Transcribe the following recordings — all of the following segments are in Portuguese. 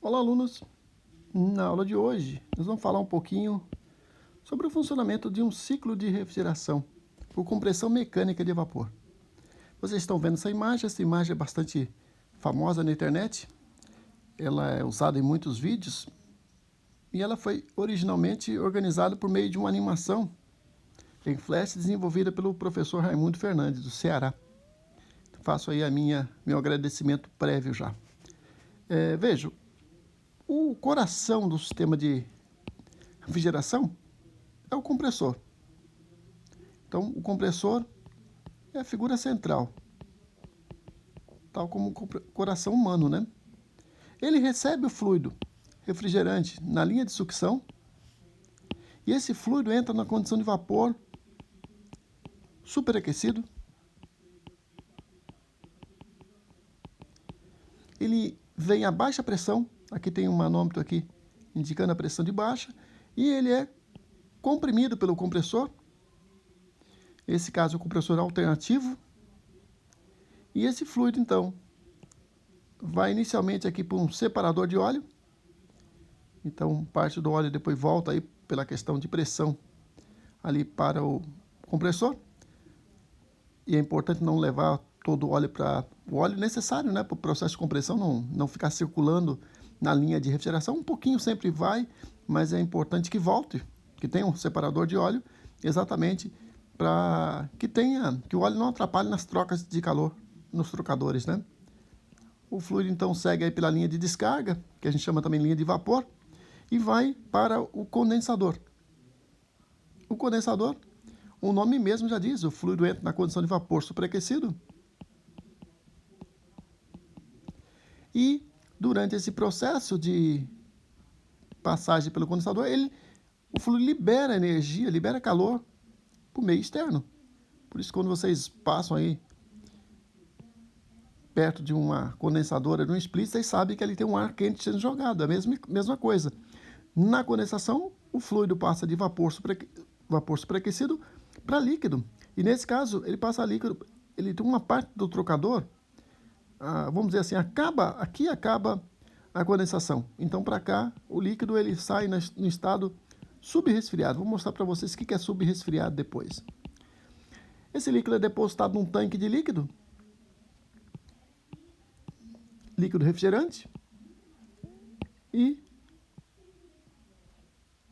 Olá, alunos! Na aula de hoje, nós vamos falar um pouquinho sobre o funcionamento de um ciclo de refrigeração por compressão mecânica de vapor. Vocês estão vendo essa imagem é bastante famosa na internet, ela é usada em muitos vídeos e ela foi originalmente organizada por meio de uma animação em Flash desenvolvida pelo professor Raimundo Fernandes, do Ceará. Faço aí meu agradecimento prévio já. Vejam, o coração do sistema de refrigeração é o compressor. Então, o compressor é a figura central, tal como o coração humano, né? Ele recebe o fluido refrigerante na linha de sucção e esse fluido entra na condição de vapor superaquecido. Ele vem a baixa pressão, aqui tem um manômetro aqui indicando a pressão de baixa, e ele é comprimido pelo compressor, esse caso é o compressor alternativo, e esse fluido então vai inicialmente aqui para um separador de óleo, então parte do óleo depois volta aí pela questão de pressão ali para o compressor, e é importante não levar todo o óleo para o óleo necessário, né, para o processo de compressão não ficar circulando na linha de refrigeração. Um pouquinho sempre vai, mas é importante que volte, que tenha um separador de óleo, exatamente para que o óleo não atrapalhe nas trocas de calor nos trocadores, né? O fluido então segue aí pela linha de descarga, que a gente chama também linha de vapor, e vai para o condensador. O condensador, o nome mesmo já diz, o fluido entra na condição de vapor superaquecido. E durante esse processo de passagem pelo condensador, o fluido libera energia, libera calor para o meio externo. Por isso, quando vocês passam aí perto de uma condensadora, de um split, vocês sabem que ali tem um ar quente sendo jogado, é a mesma coisa. Na condensação, o fluido passa de vapor superaquecido para líquido. E nesse caso, ele passa líquido, ele tem uma parte do trocador, vamos dizer assim, acaba a condensação. Então, para cá, o líquido ele sai no estado subresfriado. Vou mostrar para vocês o que é subresfriado depois. Esse líquido é depositado num tanque de líquido refrigerante, e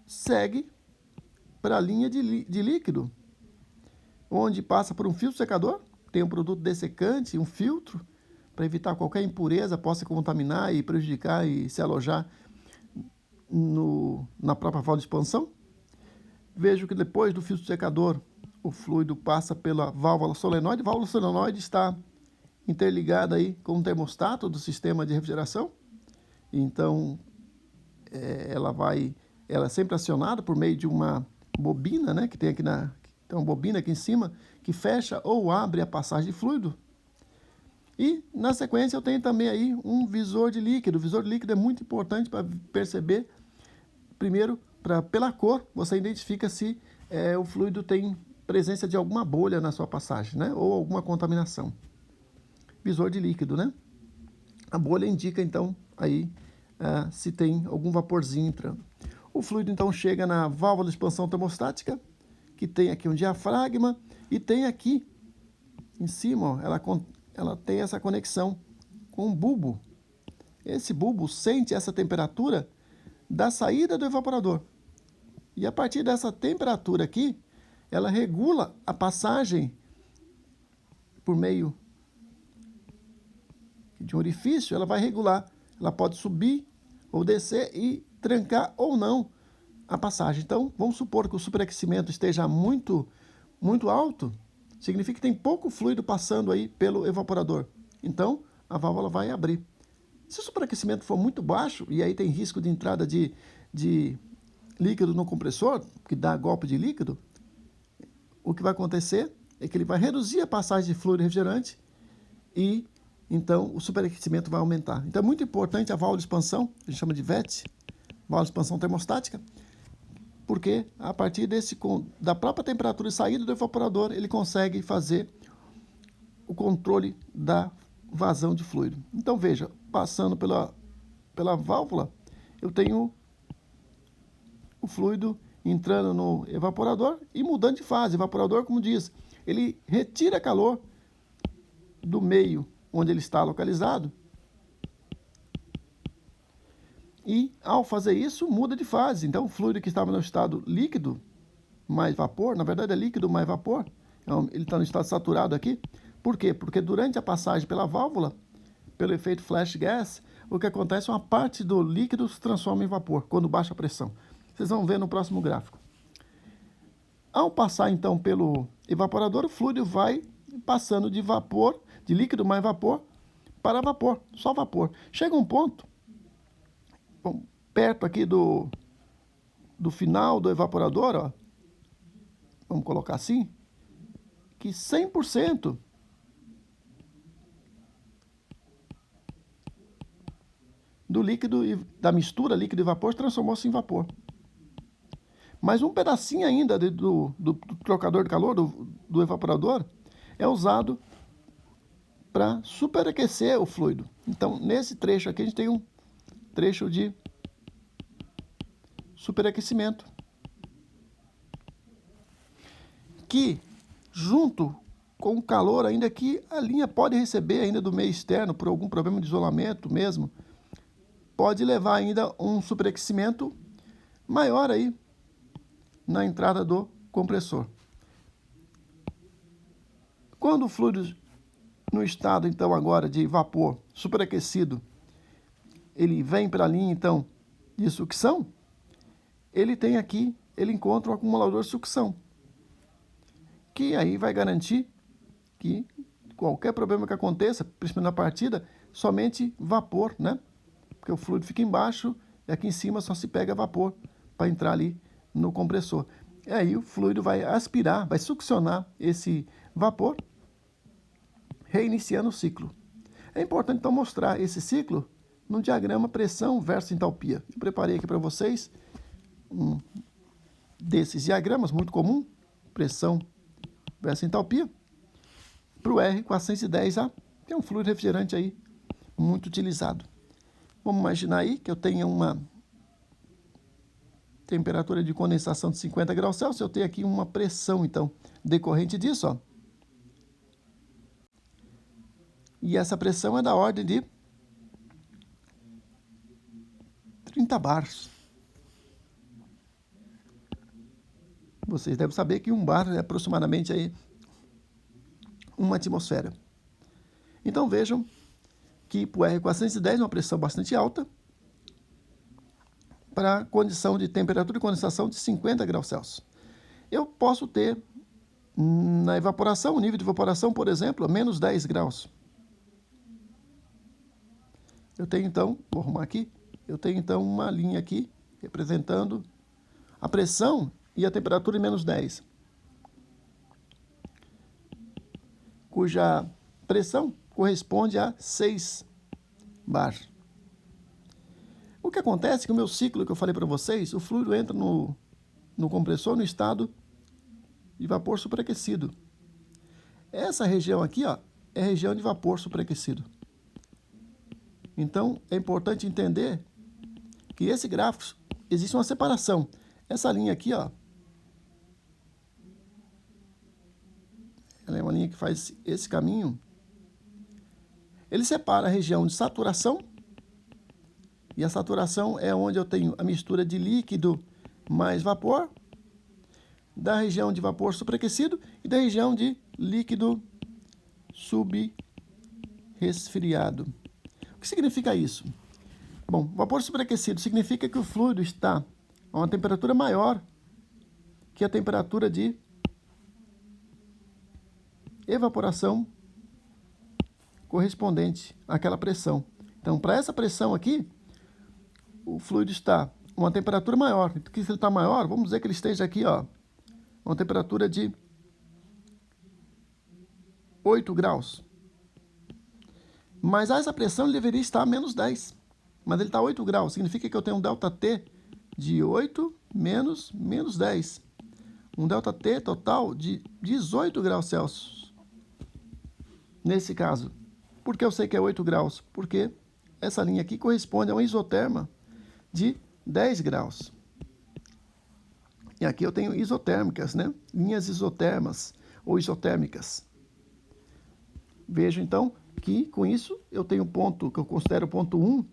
segue para a linha de líquido, onde passa por um filtro secador, tem um produto dessecante, um filtro, para evitar qualquer impureza possa contaminar e prejudicar e se alojar na própria válvula de expansão. Vejo que depois do filtro secador, o fluido passa pela válvula solenoide. A válvula solenoide está interligada aí com o termostato do sistema de refrigeração. Então, ela é sempre acionada por meio de uma bobina, né, que tem aqui tem uma bobina aqui em cima, que fecha ou abre a passagem de fluido. E, na sequência, eu tenho também aí um visor de líquido. O visor de líquido é muito importante para perceber, primeiro, pela cor, você identifica se o fluido tem presença de alguma bolha na sua passagem, né, ou alguma contaminação. Visor de líquido, né? A bolha indica, então, aí se tem algum vaporzinho entrando. O fluido, então, chega na válvula de expansão termostática, que tem aqui um diafragma, e tem aqui, em cima, ó, ela tem essa conexão com um bulbo. Esse bulbo sente essa temperatura da saída do evaporador. E a partir dessa temperatura aqui, ela regula a passagem por meio de um orifício, ela vai regular. Ela pode subir ou descer e trancar ou não a passagem. Então, vamos supor que o superaquecimento esteja muito alto, significa que tem pouco fluido passando aí pelo evaporador. Então, a válvula vai abrir. Se o superaquecimento for muito baixo, e aí tem risco de entrada de líquido no compressor, que dá golpe de líquido, o que vai acontecer é que ele vai reduzir a passagem de fluido refrigerante e então o superaquecimento vai aumentar. Então é muito importante a válvula de expansão, a gente chama de VET, válvula de expansão termostática, porque a partir da própria temperatura de saída do evaporador, ele consegue fazer o controle da vazão de fluido. Então veja, passando pela pela válvula, eu tenho o fluido entrando no evaporador e mudando de fase. O evaporador, como diz, ele retira calor do meio onde ele está localizado e, ao fazer isso, muda de fase. Então, o fluido que estava no estado líquido mais vapor, na verdade é líquido mais vapor, então, ele está no estado saturado aqui. Por quê? Porque durante a passagem pela válvula, pelo efeito flash gas, o que acontece é uma parte do líquido se transforma em vapor, quando baixa a pressão. Vocês vão ver no próximo gráfico. Ao passar, então, pelo evaporador, o fluido vai passando de vapor, de líquido mais vapor, para vapor, só vapor. Chega um ponto, bom, perto aqui do final do evaporador, ó, vamos colocar assim, que 100% do líquido, da mistura líquido e vapor transformou-se em vapor. Mas um pedacinho ainda do trocador de calor, do evaporador, é usado para superaquecer o fluido. Então, nesse trecho aqui, a gente tem um trecho de superaquecimento, que, junto com o calor ainda que a linha pode receber ainda do meio externo, por algum problema de isolamento mesmo, pode levar ainda um superaquecimento maior aí na entrada do compressor. Quando o fluido no estado, então, agora de vapor superaquecido, ele vem para a linha, então, de sucção, ele tem aqui, ele encontra um acumulador de sucção, que aí vai garantir que qualquer problema que aconteça, principalmente na partida, somente vapor, né? Porque o fluido fica embaixo e aqui em cima só se pega vapor para entrar ali no compressor. E aí o fluido vai aspirar, vai succionar esse vapor, reiniciando o ciclo. É importante então mostrar esse ciclo no diagrama pressão versus entalpia. Eu preparei aqui para vocês um desses diagramas, muito comum, pressão versus entalpia, para o R410A, que é um fluido refrigerante aí muito utilizado. Vamos imaginar aí que eu tenha uma temperatura de condensação de 50 graus Celsius, eu tenho aqui uma pressão, então, decorrente disso, ó. E essa pressão é da ordem de 30 bars. Vocês devem saber que um bar é aproximadamente aí uma atmosfera. Então vejam que para o R410 uma pressão bastante alta para a condição de temperatura de condensação de 50 graus Celsius. Eu posso ter na evaporação, o nível de evaporação, por exemplo, a menos 10 graus. Eu tenho então, vou arrumar aqui, eu tenho então uma linha aqui representando a pressão e a temperatura em menos 10, cuja pressão corresponde a 6 bar. O que acontece é que o meu ciclo que eu falei para vocês, o fluido entra no compressor no estado de vapor superaquecido. Essa região aqui, ó, é a região de vapor superaquecido. Então, é importante entender que esse gráfico, existe uma separação. Essa linha aqui, ó, ela é uma linha que faz esse caminho. Ele separa a região de saturação, e a saturação é onde eu tenho a mistura de líquido mais vapor, da região de vapor superaquecido e da região de líquido subresfriado. O que significa isso? Bom, vapor superaquecido significa que o fluido está a uma temperatura maior que a temperatura de evaporação correspondente àquela pressão. Então, para essa pressão aqui, o fluido está a uma temperatura maior. Porque se ele está maior, vamos dizer que ele esteja aqui, ó, uma temperatura de 8 graus. Mas a essa pressão ele deveria estar a menos 10. Mas ele está a 8 graus. Significa que eu tenho um ΔT de 8 menos 10. Um ΔT total de 18 graus Celsius. Nesse caso. Por que eu sei que é 8 graus? Porque essa linha aqui corresponde a uma isoterma de 10 graus. E aqui eu tenho isotérmicas, né? Linhas isotermas ou isotérmicas. Vejo, então, que com isso eu tenho um ponto que eu considero o ponto 1,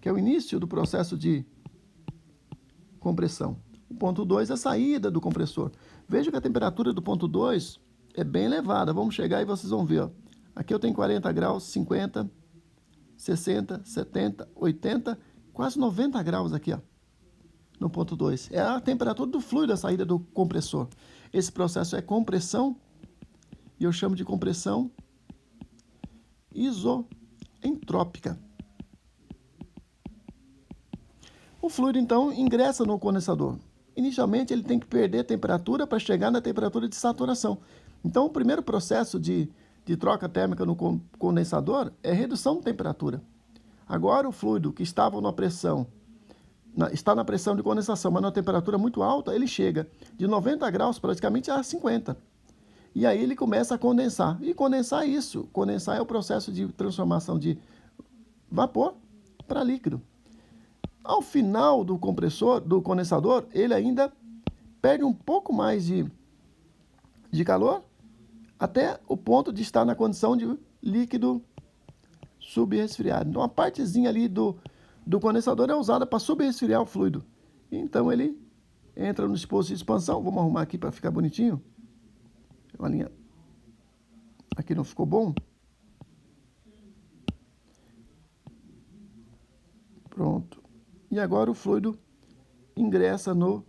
que é o início do processo de compressão. O ponto 2 é a saída do compressor. Veja que a temperatura do ponto 2 é bem elevada. Vamos chegar e vocês vão ver. Ó. Aqui eu tenho 40 graus, 50, 60, 70, 80, quase 90 graus aqui, ó, no ponto 2. É a temperatura do fluido, a saída do compressor. Esse processo é compressão, e eu chamo de compressão isoentrópica. O fluido, então, ingressa no condensador. Inicialmente, ele tem que perder temperatura para chegar na temperatura de saturação. Então, o primeiro processo de troca térmica no condensador é redução de temperatura. Agora, o fluido que estava na pressão, está na pressão de condensação, mas na temperatura muito alta, ele chega de 90 graus praticamente a 50. E aí ele começa a condensar. E condensar é isso. Condensar é o processo de transformação de vapor para líquido. Ao final do condensador, ele ainda perde um pouco mais de calor, até o ponto de estar na condição de líquido subresfriado. Então, a partezinha ali do condensador é usada para subresfriar o fluido. Então, ele entra no dispositivo de expansão. Vamos arrumar aqui para ficar bonitinho. Uma linha aqui não ficou bom. Pronto. E agora o fluido ingressa no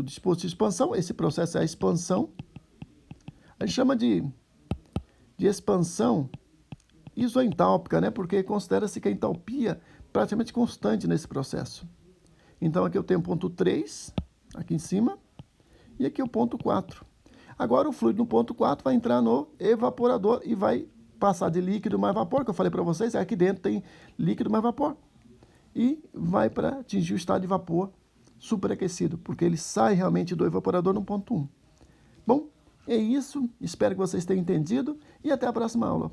dispositivo de expansão. Esse processo é a expansão. A gente chama de expansão isoentálpica, né? Porque considera-se que a entalpia é praticamente constante nesse processo. Então aqui eu tenho o ponto 3, aqui em cima, e aqui o ponto 4. Agora o fluido no ponto 4 vai entrar no evaporador e vai passar de líquido mais vapor, que eu falei para vocês, aqui dentro tem líquido mais vapor. E vai para atingir o estado de vapor superaquecido, porque ele sai realmente do evaporador no ponto 1. Bom, é isso. Espero que vocês tenham entendido e até a próxima aula.